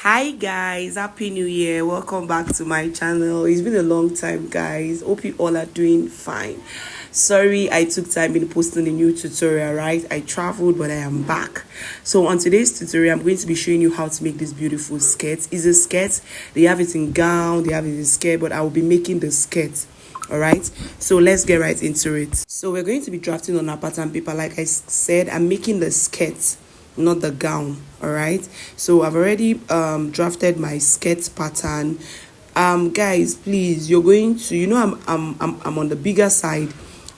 Hi guys, happy new year. Welcome back to my channel. It's been a long time, guys. Hope you all are doing fine. Sorry I took time in posting a new tutorial, right? I traveled, but I am back. So on today's tutorial, I'm going to be showing you how to make this beautiful skirt. It's a skirt. They have it in gown, they have it in skirt, but I will be making the skirt. All right, so let's get right into it. So we're going to be drafting on our pattern paper. Like I said, I'm making the skirt, not the gown. All right, so I've already drafted my skirt pattern. Guys, please, you're going to, I'm on the bigger side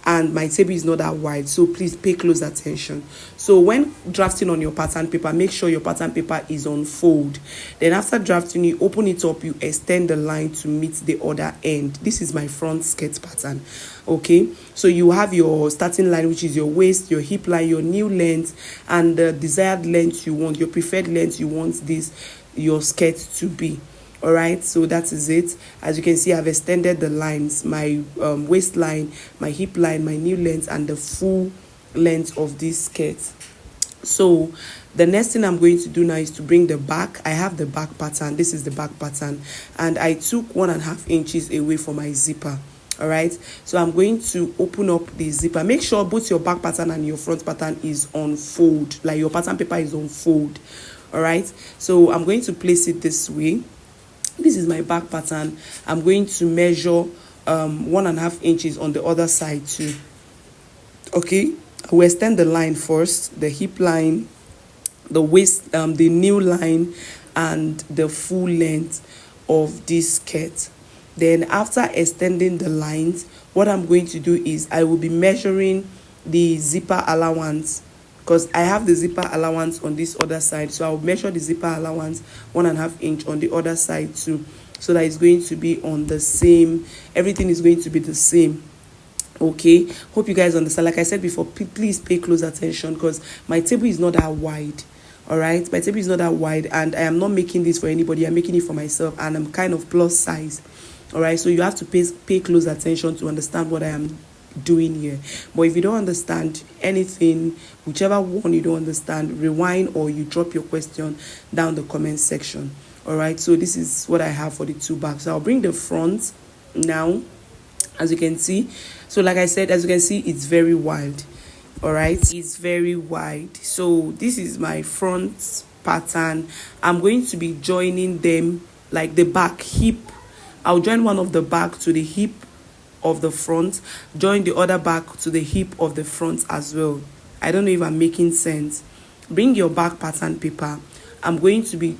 and my table is not that wide, so please pay close attention. So when drafting on your pattern paper, make sure your pattern paper is on fold. Then after drafting, you open it up, you extend the line to meet the other end. This is my front skirt pattern. Okay, so you have your starting line, which is your waist, your hip line, your new length, and the desired length you want, your preferred length you want this your skirt to be. All right, so that is it. As you can see, I've extended the lines, my waistline, my hip line, my new length, and the full length of this skirt. So the next thing I'm going to do now is to bring the back. I have the back pattern. This is the back pattern, and I took 1.5 inches away from my zipper. All right, so I'm going to open up the zipper. Make sure both your back pattern and your front pattern is on fold, like your pattern paper is on fold. All right, so I'm going to place it this way. This is my back pattern. I'm going to measure 1.5 inches on the other side too. Okay, I will extend the line first, the hip line, the waist, the new line, and the full length of this skirt. Then after extending the lines, what I'm going to do is I will be measuring the zipper allowance, because I have the zipper allowance on this other side. So I'll measure the zipper allowance 1.5 inch on the other side too, so that it's going to be on the same, everything is going to be the same. Okay, hope you guys understand. Like I said before, please pay close attention, because my table is not that wide. All right, my table is not that wide, and I am not making this for anybody. I'm making it for myself, and I'm kind of plus size. All right, so you have to pay close attention to understand what I am doing here. But if you don't understand anything, whichever one you don't understand, rewind or you drop your question down the comment section. All right, so this is what I have for the two backs. So I'll bring the front now, as you can see. So like I said, as you can see, it's very wide. All right, it's very wide. So this is my front pattern. I'm going to be joining them, like the back hip. I'll join one of the back to the hip of the front, join the other back to the hip of the front as well. I don't know if I'm making sense. Bring your back pattern paper. I'm going to be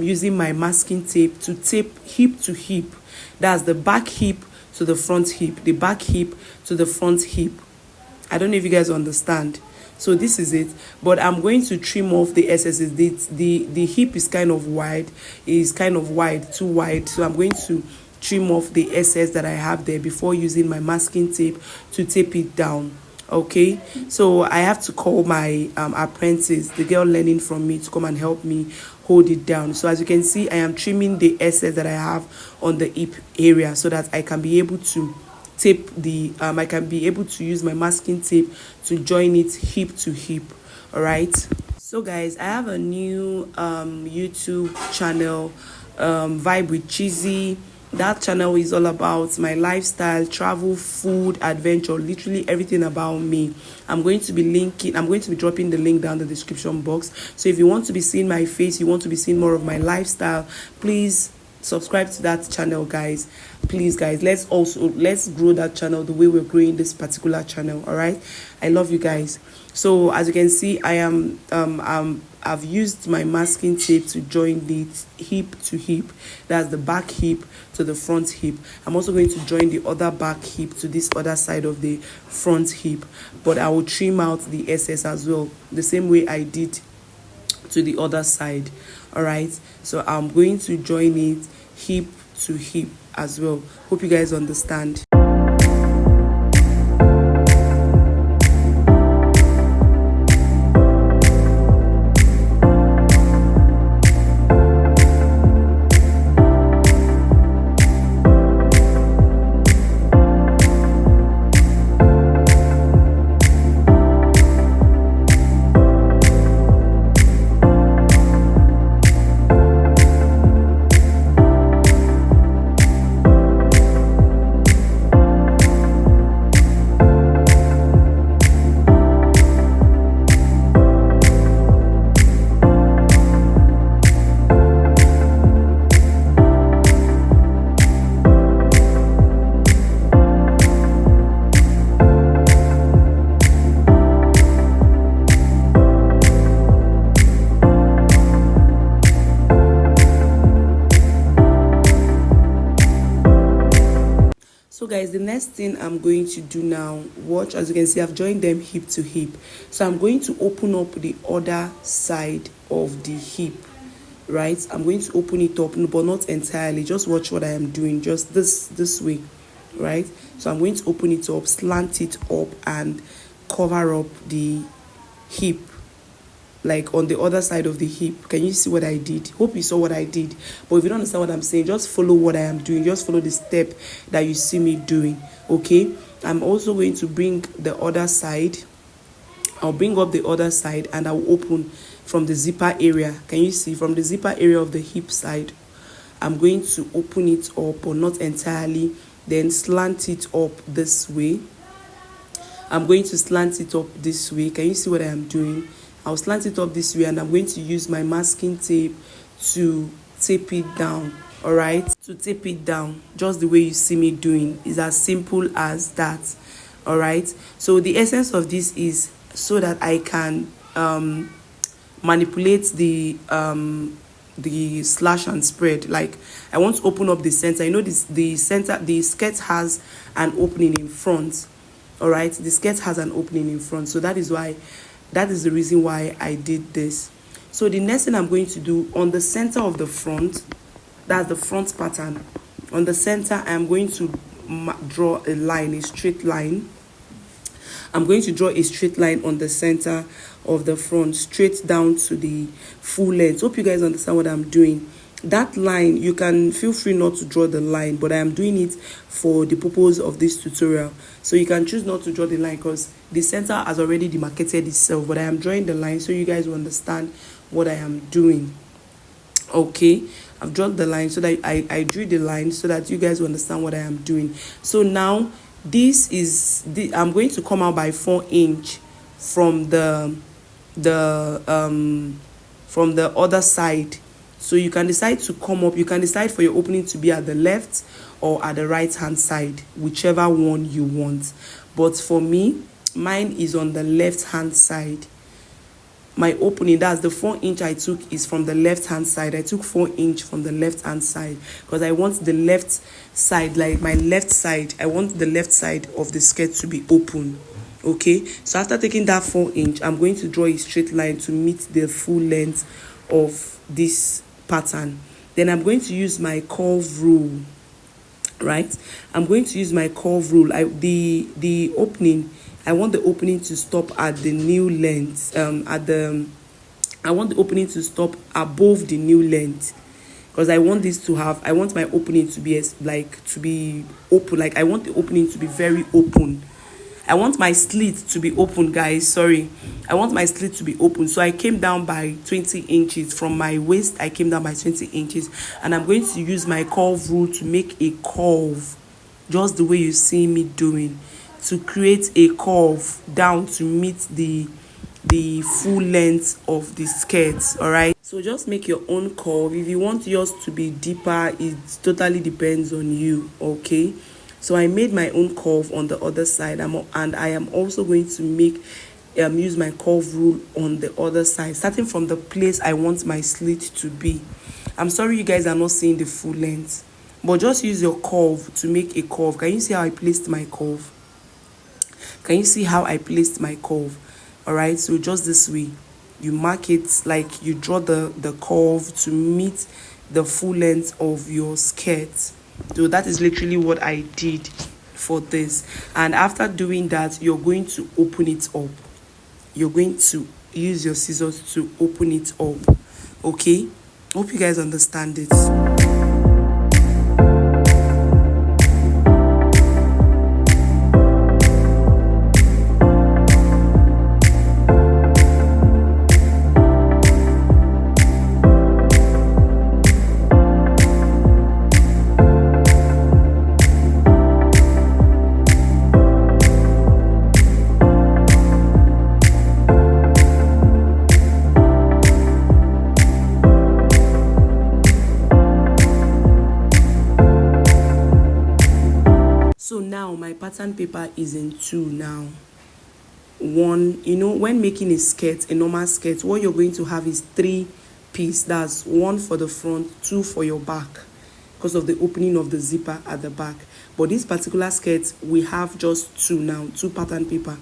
using my masking tape to tape hip to hip. That's the back hip to the front hip, the back hip to the front hip. I don't know if you guys understand. So this is it, but I'm going to trim off the excesses. The hip is kind of wide, too wide, so I'm going to trim off the excess that I have there before using my masking tape to tape it down. Okay, so I have to call my apprentice, the girl learning from me, to come and help me hold it down. So as you can see, I am trimming the excess that I have on the hip area, so that I can be able to tape the I can be able to use my masking tape to join it hip to hip. All right, so guys, I have a new YouTube channel, Vibe with Cheesy. That channel is all about my lifestyle, travel, food, adventure, literally everything about me. I'm going to be dropping the link down the description box. So if you want to be seeing my face, you want to be seeing more of my lifestyle, please subscribe to that channel, guys. Please, guys, let's grow that channel the way we're growing this particular channel. All right, I love you guys. So as you can see, I've used my masking tape to join the hip to hip. That's the back hip to the front hip. I'm also going to join the other back hip to this other side of the front hip, but I will trim out the excess as well, the same way I did to the other side. All right, so I'm going to join it hip to hip as well. Hope you guys understand. So guys, the next thing I'm going to do now, watch, as you can see, I've joined them hip to hip. So I'm going to open up the other side of the hip, right? I'm going to open it up, but not entirely. Just watch what I am doing, just this way, right? So I'm going to open it up, slant it up, and cover up the hip, like on the other side of the hip. Can you see what I did? Hope you saw what I did. But if you don't understand what I'm saying, just follow what I am doing. Just follow the step that you see me doing. Okay, I'm also going to bring the other side. I'll bring up the other side and I'll open from the zipper area. Can you see? From the zipper area of the hip side, I'm going to open it up, but not entirely, then slant it up this way. I'm going to slant it up this way. Can you see what I am doing? I'll slant it up this way, and I'm going to use my masking tape to tape it down. All right, to tape it down just the way you see me doing. Is as simple as that. All right, so the essence of this is so that I can manipulate the slash and spread. Like, I want to open up the center. You know, the center, the skirt has an opening in front. All right, the skirt has an opening in front, so that is the reason why I did this. So the next thing I'm going to do, on the center of the front, that's the front pattern, on the center I'm going to draw a line, a straight line. I'm going to draw a straight line on the center of the front, straight down to the full length. Hope you guys understand what I'm doing. That line, you can feel free not to draw the line, but I am doing it for the purpose of this tutorial. So you can choose not to draw the line because the center has already demarcated itself, but I am drawing the line so you guys will understand what I am doing. Okay, I've drawn the line so that I drew the line so that you guys will understand what I am doing. So now this is I'm going to come out by 4 inch from the other side. So you can decide to come up, you can decide for your opening to be at the left or at the right hand side, whichever one you want. But for me, mine is on the left hand side. My opening, that's the 4 inch I took, is from the left hand side. I took 4 inch from the left hand side because I want the left side, like my left side, I want the left side of the skirt to be open. Okay, so after taking that 4 inch, I'm going to draw a straight line to meet the full length of this pattern. Then I'm going to use my curve rule, right? I'm going to use my curve rule. The opening, I want the opening to stop at the new length. I want the opening to stop above the new length because I want this to have, I want my opening to be to be open. Like, I want the opening to be very open. I want my slit to be open, guys. Sorry, I want my slit to be open. So I came down by 20 inches from my waist. I came down by 20 inches, and I'm going to use my curve rule to make a curve, just the way you see me doing, to create a curve down to meet the full length of the skirt. All right, so just make your own curve. If you want yours to be deeper, it totally depends on you. Okay, so I made my own curve on the other side, and I am also going to make use my curve rule on the other side, starting from the place I want my slit to be. I'm sorry you guys are not seeing the full length, but just use your curve to make a curve. Can you see how I placed my curve? Can you see how I placed my curve? All right, so just this way, you mark it, like you draw the curve to meet the full length of your skirt. So that is literally what I did for this. And after doing that, you're going to open it up. You're going to use your scissors to open it up. Okay, hope you guys understand it. So now my pattern paper is in 2 now. 1, you know, when making a skirt, a normal skirt, what you're going to have is 3 pieces. That's 1 for the front, 2 for your back. because of the opening of the zipper at the back. But this particular skirt, we have just two now, two pattern paper.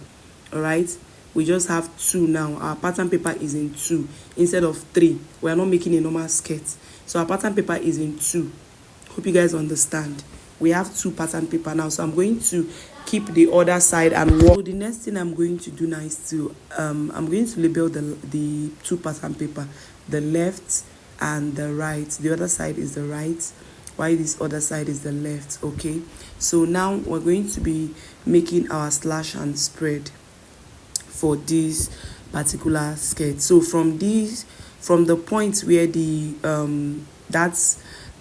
All right, we just have two now. Our pattern paper is in two instead of three. We are not making a normal skirt, so our pattern paper is in two. Hope you guys understand. We have two pattern paper now, so I'm going to keep the other side and work. So the next thing I'm going to do now is to I'm going to label the two pattern paper, the left and the right. The other side is the right, while this other side is the left. Okay, so now we're going to be making our slash and spread for this particular skirt. So from the point where the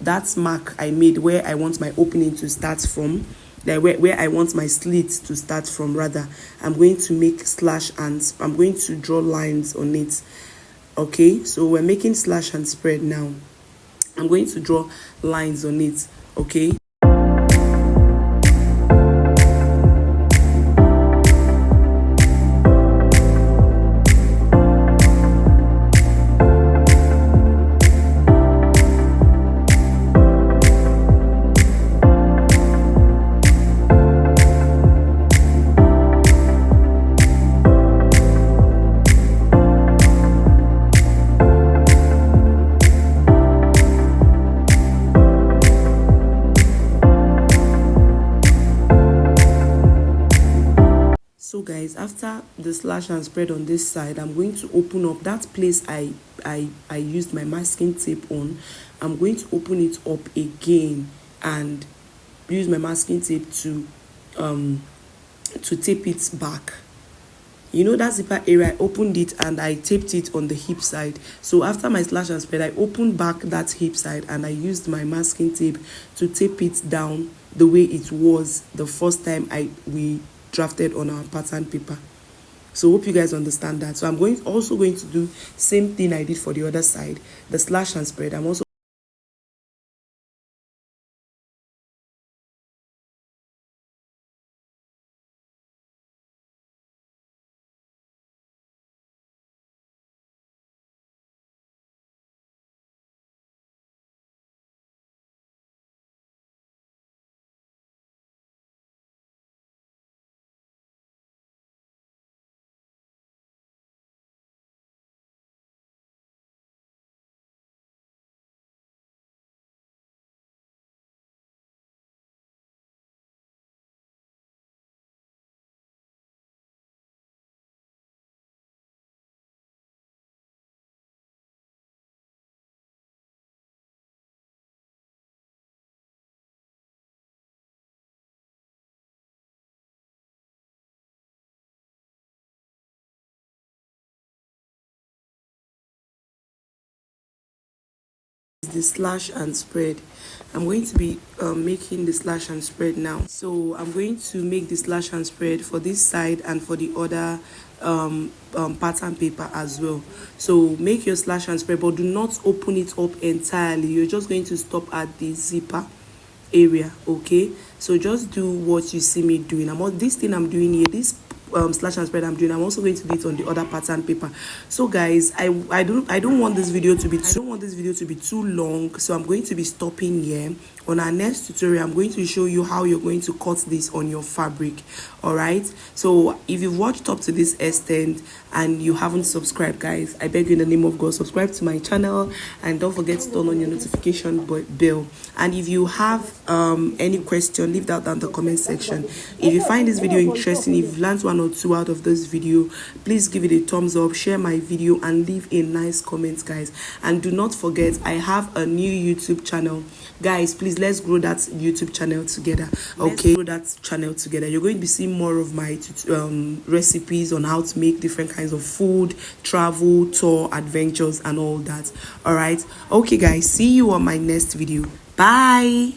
that's mark I made, where I want my opening to start from, where I want my slit to start from rather, I'm going to make slash and I'm going to draw lines on it. Okay, so we're making slash and spread now. I'm going to draw lines on it. Okay, so guys, after the slash and spread on this side, I'm going to open up that place I used my masking tape on. I'm going to open it up again and use my masking tape to tape it back. You know that zipper area, I opened it and I taped it on the hip side. So after my slash and spread, I opened back that hip side and I used my masking tape to tape it down the way it was the first time we drafted on our pattern paper. So hope you guys understand that. So I'm also going to do same thing I did for the other side, the slash and spread. I'm also the slash and spread. I'm going to be making the slash and spread now. So I'm going to make the slash and spread for this side and for the other pattern paper as well. So make your slash and spread, but do not open it up entirely. You're just going to stop at the zipper area. Okay, so just do what you see me doing. This thing I'm doing here, this slash and spread I'm doing, I'm also going to do it on the other pattern paper. So guys, I don't want this video to be too long, so I'm going to be stopping here. On our next tutorial, I'm going to show you how you're going to cut this on your fabric. All right, so if you've watched up to this extent and you haven't subscribed, guys, I beg you in the name of God, subscribe to my channel and don't forget to turn on your notification bell. And if you have any question, leave that down in the comment section. If you find this video interesting, if you've learned one or two out of this video, please give it a thumbs up, share my video and leave a nice comment, guys. And do not forget, I have a new YouTube channel, guys. Please, let's grow that YouTube channel together. Okay, grow that channel together. You're going to be seeing more of my recipes on how to make different kinds of food, travel, tour, adventures and all that. All right, okay guys, see you on my next video. Bye.